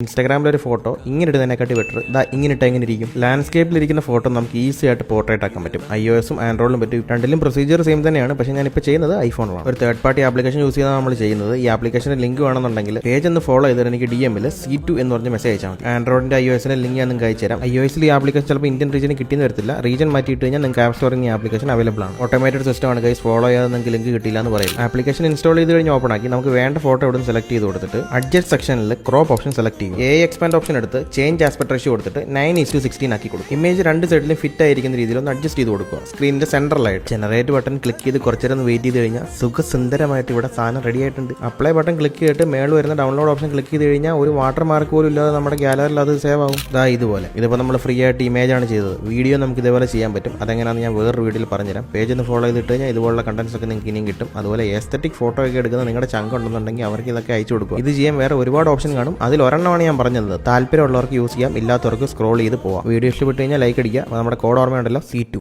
ഇൻസ്റ്റാഗ്രാമിൽ ഒരു ഫോട്ടോ ഇങ്ങനെ ഇടുന്നതിനെക്കാട്ടി ബെറ്റർ ഇതാ ഇങ്ങനെ ഇട്ട് എങ്ങനെ ഇരിക്കും. ലാൻഡ്സ്കേപ്പിലിരിക്കുന്ന ഫോട്ടോ നമുക്ക് ഈസി ആയിട്ട് പോർട്രേറ്റ് ആക്കാൻ പറ്റും. iOSഉം ആൻഡ്രോയിഡിലും പറ്റും. രണ്ടിലും പ്രൊസീജിയർ സെയിം തന്നെയാണ്. പക്ഷേ ഞാനിപ്പോൾ ചെയ്യുന്നത് ഐഫോണിലാണ്. ഒരു തേർഡ് പാർട്ടി ആപ്ലിക്കേഷൻ യൂസ് ചെയ്താണ് നമ്മൾ ചെയ്യുന്നത്. ഈ ആപ്ലിക്കേഷൻ്റെ ലിങ്ക് വേണമെന്നുണ്ടെങ്കിൽ പേജ് ഒന്ന് ഫോളോ ചെയ്തിട്ട് എനിക്ക് DM-ൽ C2 എന്ന് പറഞ്ഞ മെസ്സേജ് അയച്ചാൽ മതി. ആൻഡ്രോയിഡിൻ്റെ iOSൻ്റെ ലിങ്ക് ഞാൻ നിങ്ങൾക്ക് അയച്ചു തരാം. iOSൽ ഈ ആപ്ലിക്കേഷൻ ചിലപ്പോൾ ഇന്ത്യൻ റീജിയന് കിട്ടിയെന്ന് വരത്തില്ല. റീജിയൻ മാറ്റിയിട്ട് കഴിഞ്ഞാൽ നിങ്ങൾക്ക് ആപ്പ് സ്റ്റോറിൽ ഈ ആപ്ലിക്കേഷൻ അവൈലബിൾ ആണ്. ഓട്ടോമേറ്റഡ് സിസ്റ്റമാണ് ഗൈസ്. ഫോളോ ചെയ്യാതെ നിങ്ങൾക്ക് ലിങ്ക് കിട്ടില്ല എന്ന് പറയും. ആപ്ലിക്കേഷൻ ഇൻസ്റ്റാൾ ചെയ്ത് കഴിഞ്ഞ് ഓപ്പൺ ആക്കി നമുക്ക് വേണ്ട ഫോട്ടോ ഇവിടെ സെലക്ട് ചെയ്ത് കൊടുത്തിട്ട് അഡ്ജസ്റ്റ് സെക്ഷനിൽ ക്രോപ്പ് ഓപ്ഷൻ സെലക്ട് ചെയ്യും. എക്സ്പാൻഡ് ഓപ്ഷൻ എടുത്ത് ചേഞ്ച് ആസ്പെക്ട് റേഷ്യോ കൊടുത്തിട്ട് 9:16 ആക്കി കൊടുക്കും. ഇമേജ് രണ്ട് സൈഡിലും ഫിറ്റ് ആയിരിക്കുന്ന രീതിയിൽ ഒന്ന് അഡ്ജസ്റ്റ് ചെയ്ത് കൊടുക്കുക. സ്ക്രീനിന്റെ സെന്ററിലായിട്ട് ജനറേറ്റ് ബട്ടൺ ക്ലിക്ക് ചെയ്ത് കുറച്ചേരം വെയിറ്റ് ചെയ്ത് കഴിഞ്ഞാൽ സുഖസുന്ദരമായിട്ട് ഇവിടെ സാധനം റെഡി ആയിട്ടുണ്ട്. അപ്ലൈ ബട്ടൺ ക്ലിക്ക് ചെയ്തിട്ട് മേളിൽ വരുന്ന ഡൗൺലോഡ് ഓപ്ഷൻ ക്ലിക്ക് ചെയ്ത് കഴിഞ്ഞാൽ ഒരു വാട്ടർ മാർക്ക് പോലും ഇല്ലാതെ നമ്മുടെ ഗാലറിയിൽ അത് സേവ് ആവും. ഇതുപോലെ ഇതിപ്പോൾ നമ്മൾ ഫ്രീ ആയിട്ട് ഇമേജ് ആണ് ചെയ്തത്. വീഡിയോ നമുക്ക് ഇതേപോലെ ചെയ്യാൻ പറ്റും. അതെങ്ങനെയാണെന്ന് ഞാൻ വേറൊരു വീഡിയോയിൽ പറഞ്ഞുതരാം. പേജ് ഒന്ന് ഫോളോ ചെയ്തിട്ട് കഴിഞ്ഞാൽ ഇതുപോലുള്ള കണ്ടന്റ്സ് ഒക്കെ നിങ്ങൾക്ക് ഇനിയും കിട്ടും. അതുപോലെ എസ്തെറ്റിക് ഫോട്ടോ ഒക്കെ എടുക്കുന്ന നിങ്ങളുടെ ചങ്ക് ഉണ്ടെന്നുണ്ടെങ്കിൽ അവർക്ക് ഇതൊക്കെ അയച്ചു കൊടുക്കും. ഇത് ചെയ്യാൻ വേറെ ഒരുപാട് ഓപ്ഷൻ കാണും. അതിൽ ഒരെണ്ണമാണ് ഞാൻ പറഞ്ഞത്. താല്പര്യമുള്ളവർക്ക് യൂസ് ചെയ്യാം, ഇല്ലാത്തവർക്ക് സ്ക്രോൾ ചെയ്ത് പോവാം. വീഡിയോ ഇഷ്ടപ്പെട്ട് കഴിഞ്ഞാൽ ലൈക്ക് അടിക്കുക. നമ്മുടെ കോഡ് ഓർമ്മയുണ്ടല്ലോ C2.